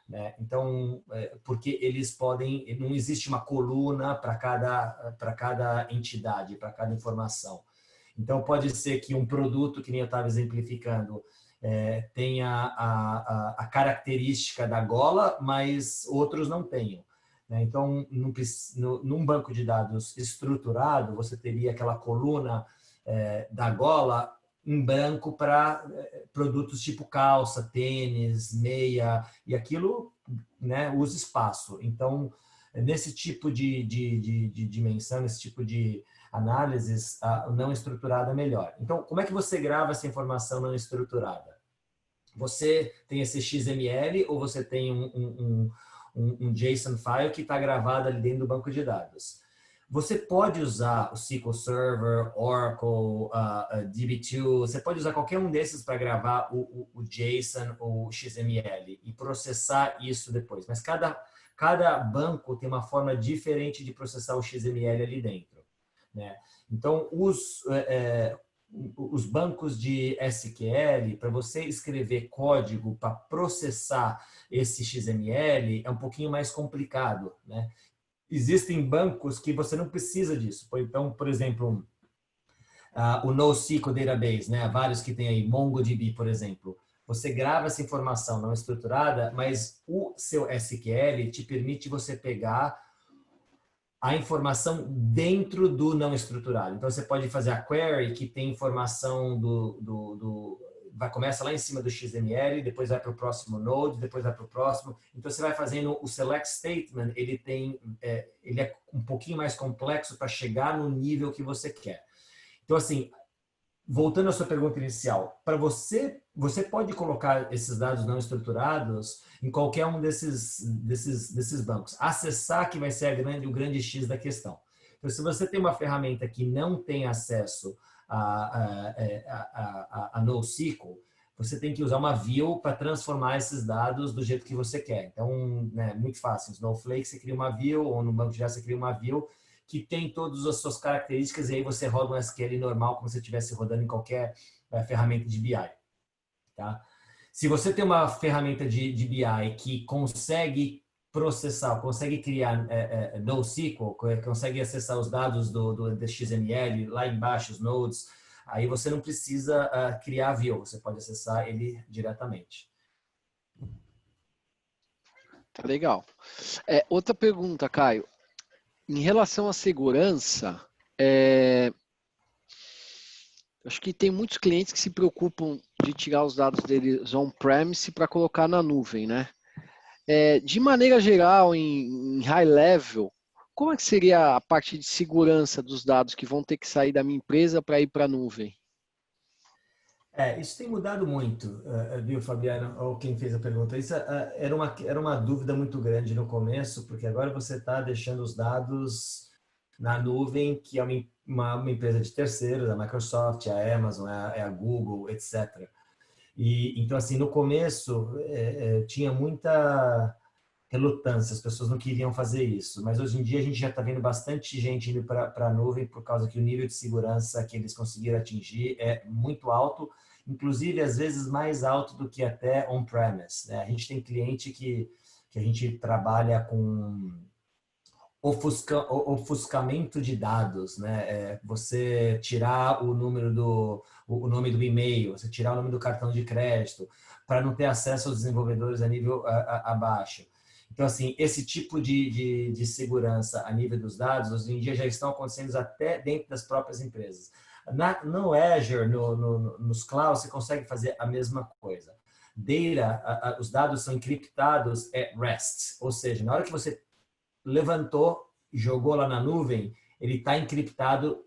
Né? Então, porque eles podem... Não existe uma coluna para cada entidade, para cada informação. Então, pode ser que um produto, que nem eu estava exemplificando, tem a característica da gola, mas outros não tenham. Né? Então, num banco de dados estruturado, você teria aquela coluna da gola em branco para produtos tipo calça, tênis, meia, e aquilo, né, usa espaço. Então, nesse tipo de dimensão, nesse tipo de análises, não estruturada é melhor. Então, como é que você grava essa informação não estruturada? Você tem esse XML ou você tem um JSON file que está gravado ali dentro do banco de dados. Você pode usar o SQL Server, Oracle, DB2, você pode usar qualquer um desses para gravar o JSON ou o XML e processar isso depois. Mas cada banco tem uma forma diferente de processar o XML ali dentro, né? Então, os bancos de SQL, para você escrever código para processar esse XML, é um pouquinho mais complicado, né? Existem bancos que você não precisa disso. Então, por exemplo, o NoSQL Database, né? Vários que tem aí, MongoDB, por exemplo. Você grava essa informação não estruturada, mas o seu SQL te permite você pegar a informação dentro do não estruturado. Então, você pode fazer a query que tem informação começa lá em cima do XML, depois vai para o próximo node, depois vai para o próximo. Então, você vai fazendo o select statement, ele é um pouquinho mais complexo para chegar no nível que você quer. Então, assim, voltando à sua pergunta inicial, para você pode colocar esses dados não estruturados em qualquer um desses bancos. Acessar que vai ser o grande X da questão. Então, se você tem uma ferramenta que não tem acesso a NoSQL, você tem que usar uma view para transformar esses dados do jeito que você quer. Então, né, muito fácil. No Snowflake, você cria uma view, ou no banco de dados, você cria uma view que tem todas as suas características e aí você roda um SQL normal, como se você estivesse rodando em qualquer ferramenta de BI. Tá? Se você tem uma ferramenta de BI que consegue processar, consegue criar NoSQL, consegue acessar os dados do XML, lá embaixo, os nodes, aí você não precisa criar view, você pode acessar ele diretamente. Tá legal. Outra pergunta, Caio. Em relação à segurança, acho que tem muitos clientes que se preocupam de tirar os dados deles on-premise para colocar na nuvem, né? De maneira geral, em high level, como é que seria a parte de segurança dos dados que vão ter que sair da minha empresa para ir para a nuvem? Isso tem mudado muito, viu, Fabiano, ou quem fez a pergunta. Isso era uma dúvida muito grande no começo, porque agora você está deixando os dados na nuvem, que é uma empresa de terceiros, a Microsoft, a Amazon, a Google, etc. Então, assim, no começo tinha muita relutância, as pessoas não queriam fazer isso, mas hoje em dia a gente já está vendo bastante gente indo para a nuvem por causa que o nível de segurança que eles conseguiram atingir é muito alto, inclusive às vezes mais alto do que até on-premise, né? A gente tem cliente que a gente trabalha com ofuscamento de dados, né? Você tirar o nome do e-mail, você tirar o nome do cartão de crédito, para não ter acesso aos desenvolvedores a nível abaixo. Então, assim, esse tipo de segurança a nível dos dados, hoje em dia já estão acontecendo até dentro das próprias empresas. No Azure, nos clouds, você consegue fazer a mesma coisa. Os dados são encriptados at rest, ou seja, na hora que você levantou, jogou lá na nuvem, ele está encriptado,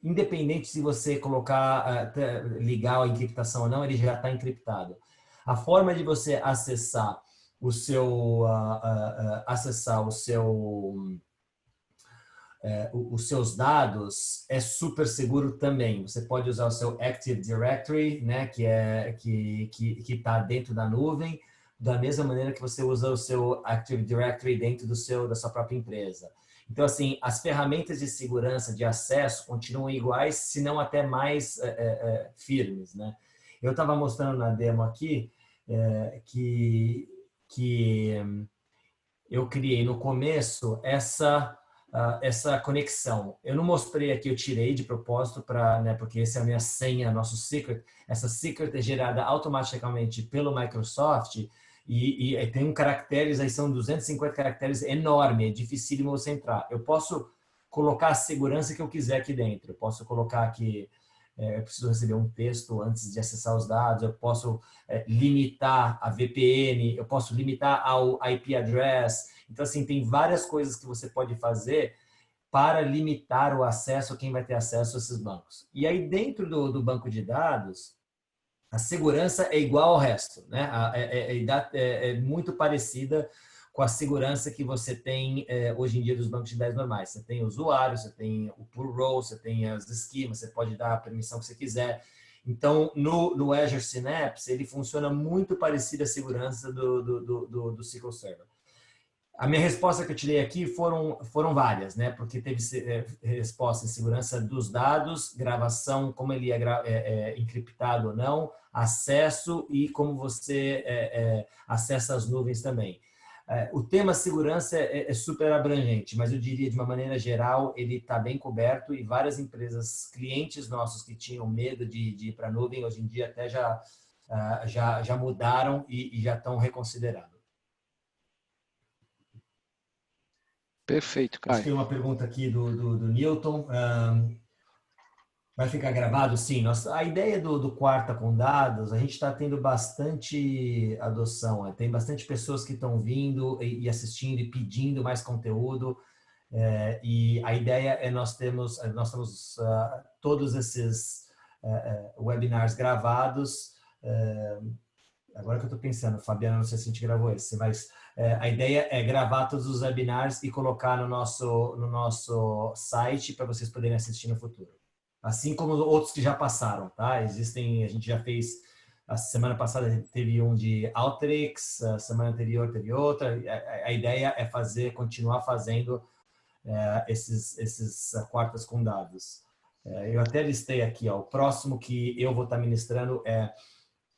independente se você colocar, ligar a encriptação ou não, ele já está encriptado. A forma de você acessar os seus dados é super seguro também. Você pode usar o seu Active Directory, né, que está dentro da nuvem, da mesma maneira que você usa o seu Active Directory dentro da sua própria empresa. Então, assim, as ferramentas de segurança, de acesso, continuam iguais, se não até mais firmes, né? Eu estava mostrando na demo aqui que eu criei no começo essa conexão. Eu não mostrei aqui, eu tirei de propósito, né, porque essa é a minha senha, nosso secret. Essa secret é gerada automaticamente pelo Microsoft e tem caracteres, aí são 250 caracteres, enorme, é dificílimo você entrar. Eu posso colocar a segurança que eu quiser aqui dentro. Eu posso colocar aqui, eu preciso receber um texto antes de acessar os dados, eu posso limitar a VPN, eu posso limitar ao IP address. Então, assim, tem várias coisas que você pode fazer para limitar o acesso a quem vai ter acesso a esses bancos. E aí, dentro do banco de dados, a segurança é igual ao resto, né? É muito parecida. com a segurança que você tem hoje em dia dos bancos de dados normais. Você tem o usuário, você tem o pull row, você tem as esquemas, você pode dar a permissão que você quiser. Então, no Azure Synapse, ele funciona muito parecido à segurança do SQL Server. A minha resposta que eu te dei aqui foram várias, né? Porque teve resposta em segurança dos dados, gravação, como ele é encriptado ou não, acesso e como você acessa as nuvens também. O tema segurança é super abrangente, mas eu diria de uma maneira geral ele está bem coberto e várias empresas, clientes nossos que tinham medo de ir para a nuvem, hoje em dia até já mudaram e já estão reconsiderando. Perfeito, Caio. Acho que tem uma pergunta aqui do Newton. Vai ficar gravado? Sim. A ideia do Quarta com Dados, a gente está tendo bastante adoção. Tem bastante pessoas que estão vindo e assistindo e pedindo mais conteúdo. E a ideia é nós temos todos esses webinars gravados. Agora que eu estou pensando, Fabiana, não sei se a gente gravou esse, mas a ideia é gravar todos os webinars e colocar no nosso site para vocês poderem assistir no futuro. Assim como outros que já passaram, tá? Existem, a gente já fez, a semana passada teve um de Alteryx, a semana anterior teve outra. A ideia é continuar fazendo esses quartas com dados. Eu até listei aqui, ó, o próximo que eu vou estar ministrando é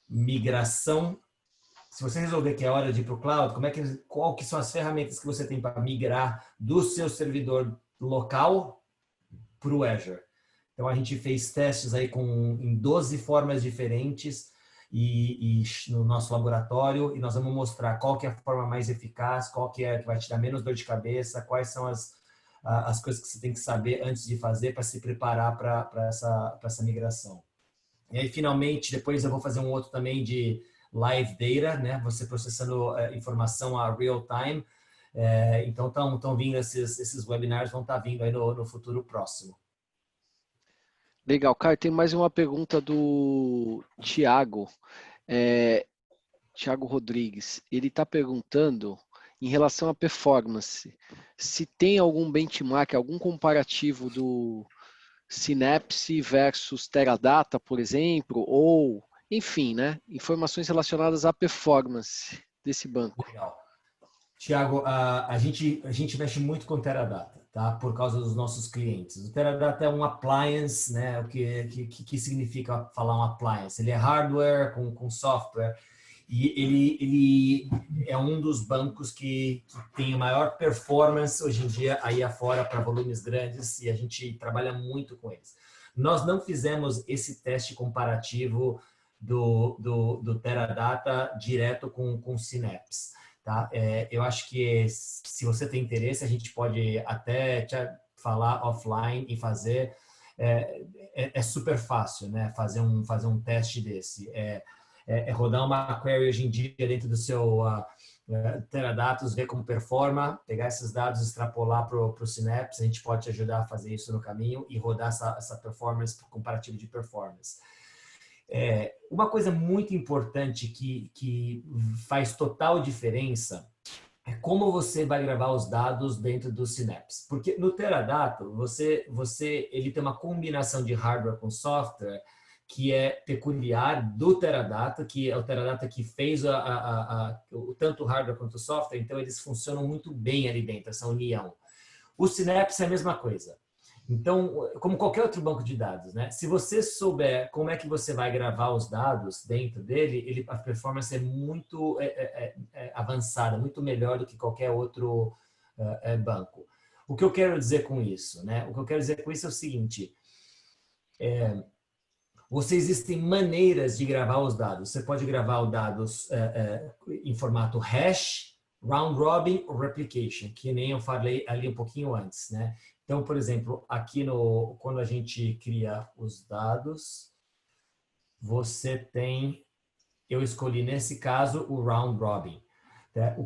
migração. Se você resolver que é hora de ir para o cloud, qual que são as ferramentas que você tem para migrar do seu servidor local para o Azure? Então a gente fez testes aí em 12 formas diferentes e no nosso laboratório, e nós vamos mostrar qual que é a forma mais eficaz, qual que vai te dar menos dor de cabeça, quais são as coisas que você tem que saber antes de fazer para se preparar para essa migração. E aí, finalmente, depois eu vou fazer um outro também de live data, né? Você processando informação a real time. Então, estão vindo esses webinars, vão estar vindo aí no futuro próximo. Legal, Caio. Tem mais uma pergunta do Tiago. Tiago Rodrigues. Ele está perguntando em relação à performance. Se tem algum benchmark, algum comparativo do Synapse versus Teradata, por exemplo, ou, enfim, né, informações relacionadas à performance desse banco. Legal. Tiago, a gente mexe muito com Teradata, tá? Por causa dos nossos clientes. O Teradata é um appliance, né? O que significa falar um appliance? Ele é hardware com software. E ele é um dos bancos que tem a maior performance hoje em dia aí afora para volumes grandes e a gente trabalha muito com eles. Nós não fizemos esse teste comparativo do Teradata direto com Synapse, tá? Eu acho que se você tem interesse, a gente pode até te falar offline e fazer. É super fácil, né? Fazer um teste desse. Rodar uma query hoje em dia dentro do seu Teradatos, ver como performa, pegar esses dados, extrapolar para o Synapse, a gente pode te ajudar a fazer isso no caminho e rodar essa performance, comparativo de performance. Uma coisa muito importante que faz total diferença é como você vai gravar os dados dentro do Synapse. Porque no Teradata, ele tem uma combinação de hardware com software que é peculiar do Teradata, que é o Teradata que fez tanto o hardware quanto o software, então eles funcionam muito bem ali dentro, essa união. O Synapse é a mesma coisa. Então, como qualquer outro banco de dados, né? Se você souber como é que você vai gravar os dados dentro dele, a performance é muito avançada, muito melhor do que qualquer outro banco. O que eu quero dizer com isso, né? O que eu quero dizer com isso é o seguinte: existem maneiras de gravar os dados. Você pode gravar os dados em formato hash, round robin ou replication, que nem eu falei ali um pouquinho antes, né? Então, por exemplo, aqui quando a gente cria os dados, eu escolhi nesse caso o round robin. Tá?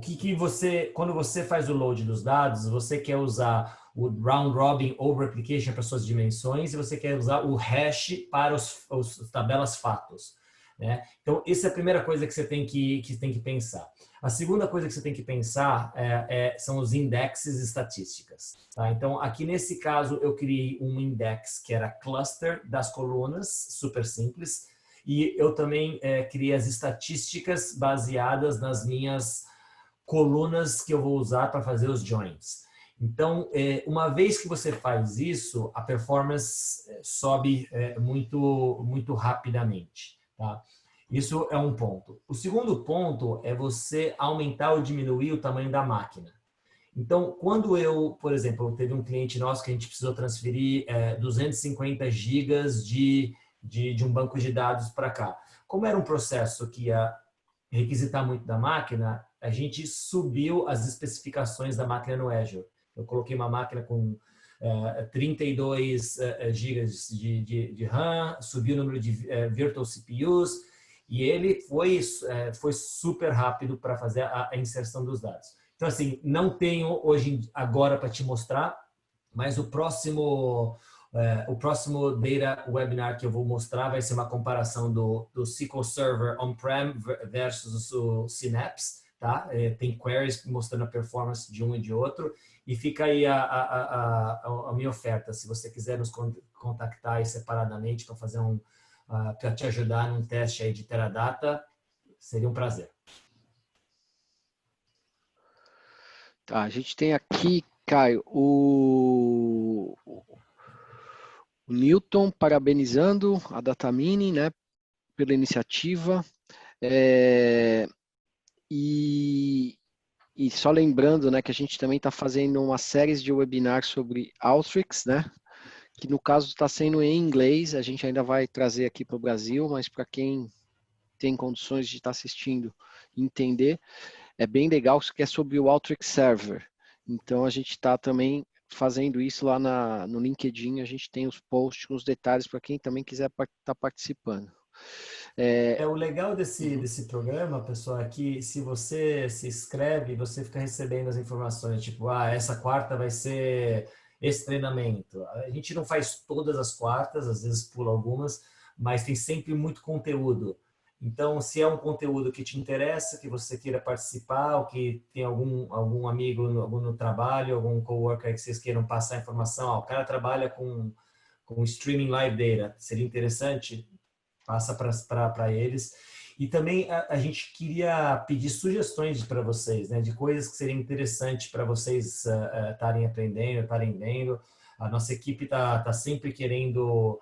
Quando você faz o load dos dados, você quer usar o round robin ou replication para suas dimensões e você quer usar o hash para os tabelas fatos. né? Então, essa é a primeira coisa que você tem que pensar. A segunda coisa que você tem que pensar são os indexes estatísticas. Tá? Então, aqui nesse caso, eu criei um index que era cluster das colunas, super simples, e eu também criei as estatísticas baseadas nas minhas colunas que eu vou usar para fazer os joins. Então, uma vez que você faz isso, a performance sobe muito rapidamente. Tá? Isso é um ponto. O segundo ponto é você aumentar ou diminuir o tamanho da máquina. Então, quando por exemplo, teve um cliente nosso que a gente precisou transferir 250 gigas de um banco de dados para cá. Como era um processo que ia requisitar muito da máquina, a gente subiu as especificações da máquina no Azure. Eu coloquei uma máquina com 32 gigas de RAM, subi o número de virtual CPUs e ele foi super rápido para fazer a inserção dos dados. Então, assim, não tenho agora para te mostrar, mas o próximo Data Webinar que eu vou mostrar vai ser uma comparação do SQL Server On-Prem versus o Synapse. Tá? Tem queries mostrando a performance de um e de outro. E fica aí a minha oferta. Se você quiser nos contactar aí separadamente para fazer para te ajudar num teste aí de Teradata, seria um prazer. Tá, a gente tem aqui, Caio, o Newton parabenizando a Datamine, né, pela iniciativa. E só lembrando, né, que a gente também está fazendo uma série de webinars sobre Alteryx, né, que no caso está sendo em inglês, a gente ainda vai trazer aqui para o Brasil, mas para quem tem condições de estar assistindo e entender, é bem legal, que é sobre o Alteryx Server. Então a gente está também fazendo isso lá no LinkedIn, a gente tem os posts com os detalhes para quem também quiser estar participando. O legal desse programa, pessoal, é que se você se inscreve, você fica recebendo as informações, tipo, essa quarta vai ser esse treinamento. A gente não faz todas as quartas, às vezes pula algumas, mas tem sempre muito conteúdo. Então, se é um conteúdo que te interessa, que você queira participar, ou que tem algum amigo no trabalho, algum coworker que vocês queiram passar informação, o cara trabalha com streaming live data, seria interessante? Passa para eles. E também a gente queria pedir sugestões para vocês, né, de coisas que seriam interessantes para vocês estarem aprendendo, estarem vendo. A nossa equipe está sempre querendo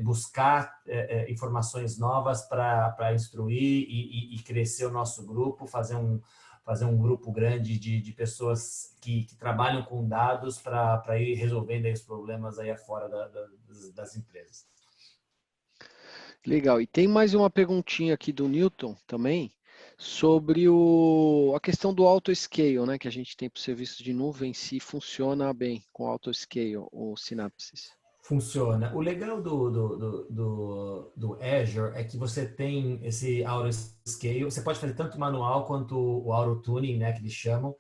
buscar informações novas para instruir e crescer o nosso grupo, fazer um grupo grande de pessoas que trabalham com dados para ir resolvendo aí os problemas aí afora das empresas. Legal. E tem mais uma perguntinha aqui do Newton também, sobre a questão do auto-scale, né, que a gente tem para o serviço de nuvem, se funciona bem com auto-scale ou Synapses. Funciona. O legal do Azure é que você tem esse auto-scale, você pode fazer tanto manual quanto o auto-tuning, né, que eles chamam.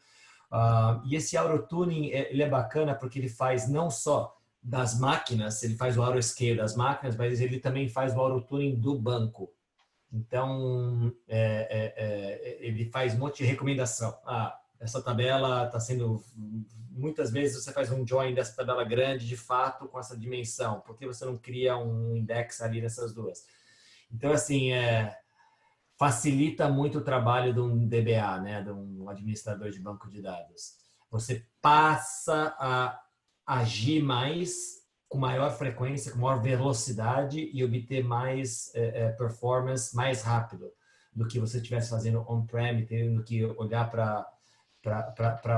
E esse auto-tuning, ele é bacana porque ele faz não só das máquinas, ele faz o auto-scale das máquinas, mas ele também faz o auto-tuning do banco. Então, ele faz um monte de recomendação. Essa tabela está sendo... Muitas vezes você faz um join dessa tabela grande, de fato, com essa dimensão. Por que você não cria um index ali nessas duas? Então, assim, facilita muito o trabalho de um DBA, né, de um administrador de banco de dados. Você passa a agir mais, com maior frequência, com maior velocidade e obter mais performance mais rápido do que você estivesse fazendo on-prem, tendo que olhar para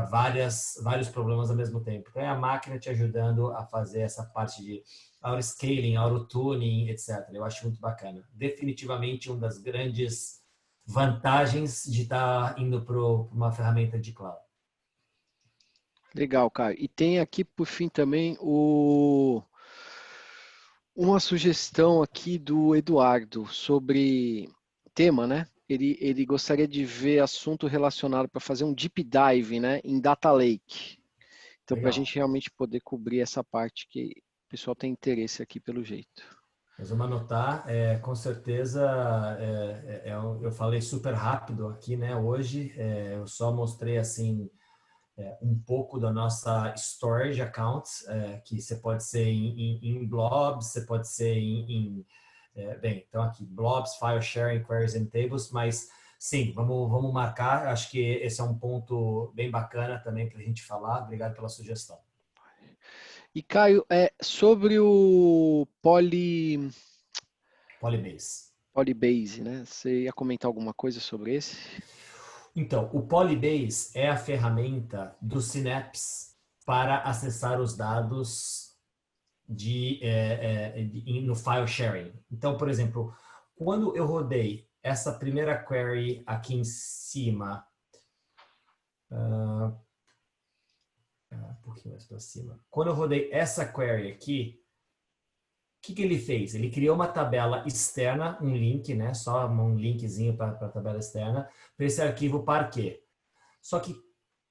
vários problemas ao mesmo tempo. Então, é a máquina te ajudando a fazer essa parte de auto-scaling, auto-tuning, etc. Eu acho muito bacana. Definitivamente, uma das grandes vantagens de estar indo para uma ferramenta de cloud. Legal, Caio. E tem aqui, por fim, também uma sugestão aqui do Eduardo sobre tema, né? Ele gostaria de ver assunto relacionado para fazer um deep dive, né, em Data Lake. Então, para a gente realmente poder cobrir essa parte que o pessoal tem interesse aqui pelo jeito. Nós vamos anotar, com certeza, eu falei super rápido aqui, né, hoje, eu só mostrei, assim, um pouco da nossa storage accounts, que você pode ser em blobs, você pode ser bem, então aqui, blobs, file sharing, queries and tables, mas sim, vamos marcar, acho que esse é um ponto bem bacana também para a gente falar, obrigado pela sugestão. E Caio, sobre o Polybase. Polybase, né? Você ia comentar alguma coisa sobre esse? Então, o Polybase é a ferramenta do Synapse para acessar os dados no file sharing. Então, por exemplo, quando eu rodei essa primeira query aqui em cima, um pouquinho mais para cima, quando eu rodei essa query aqui, o que ele fez? Ele criou uma tabela externa, um link, né? Só um linkzinho para a tabela externa, para esse arquivo Parquet. Só que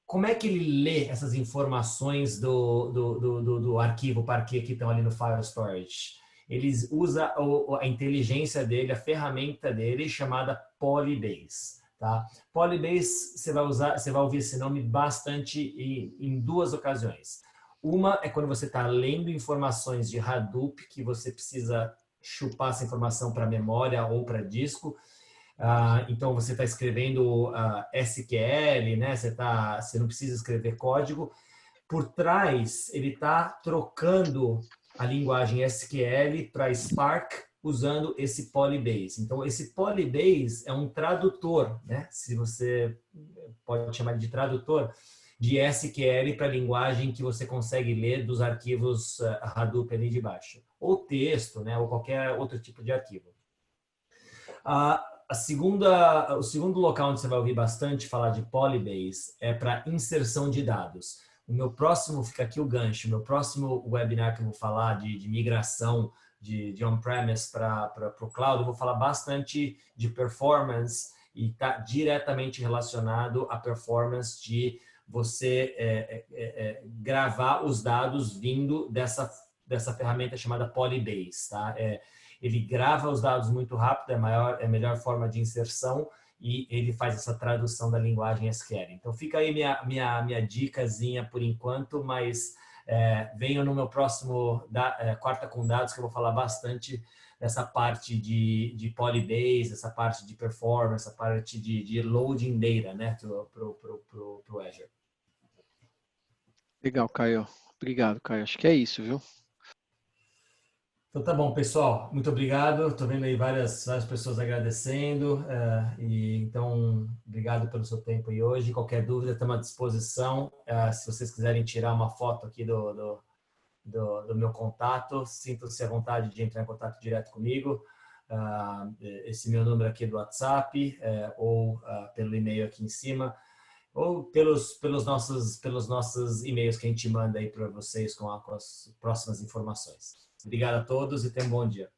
como é que ele lê essas informações do arquivo Parquet que estão ali no File Storage? Ele usa a inteligência dele, a ferramenta dele, chamada Polybase. Tá? Polybase, você vai ouvir esse nome bastante em duas ocasiões. Uma é quando você está lendo informações de Hadoop, que você precisa chupar essa informação para memória ou para disco. Então, você está escrevendo SQL, né? Você não precisa escrever código. Por trás, ele está trocando a linguagem SQL para Spark usando esse Polybase. Então, esse Polybase é um tradutor, né? Se você pode chamar de tradutor, de SQL para a linguagem que você consegue ler dos arquivos Hadoop ali de baixo. Ou texto, né? Ou qualquer outro tipo de arquivo. O segundo local onde você vai ouvir bastante falar de Polybase é para inserção de dados. O meu próximo, fica aqui o gancho, o meu próximo webinar que eu vou falar de migração de on-premise para o cloud, eu vou falar bastante de performance e está diretamente relacionado à performance de você gravar os dados vindo dessa ferramenta chamada Polybase. Tá? Ele grava os dados muito rápido, é a melhor forma de inserção e ele faz essa tradução da linguagem SQL. Então fica aí minha dicasinha por enquanto, mas venham no meu próximo Quarta com Dados, que eu vou falar bastante dessa parte de Polybase, essa parte de performance, essa parte de loading data, né, pro Azure. Legal, Caio. Obrigado, Caio. Acho que é isso, viu? Então tá bom, pessoal. Muito obrigado. Estou vendo aí várias pessoas agradecendo. Então, obrigado pelo seu tempo aí hoje. Qualquer dúvida, estamos à disposição. Se vocês quiserem tirar uma foto aqui do meu contato, sintam-se à vontade de entrar em contato direto comigo. Esse meu número aqui do WhatsApp, ou pelo e-mail aqui em cima, ou pelos nossos e-mails que a gente manda aí para vocês com as próximas informações. Obrigado a todos e tenham um bom dia.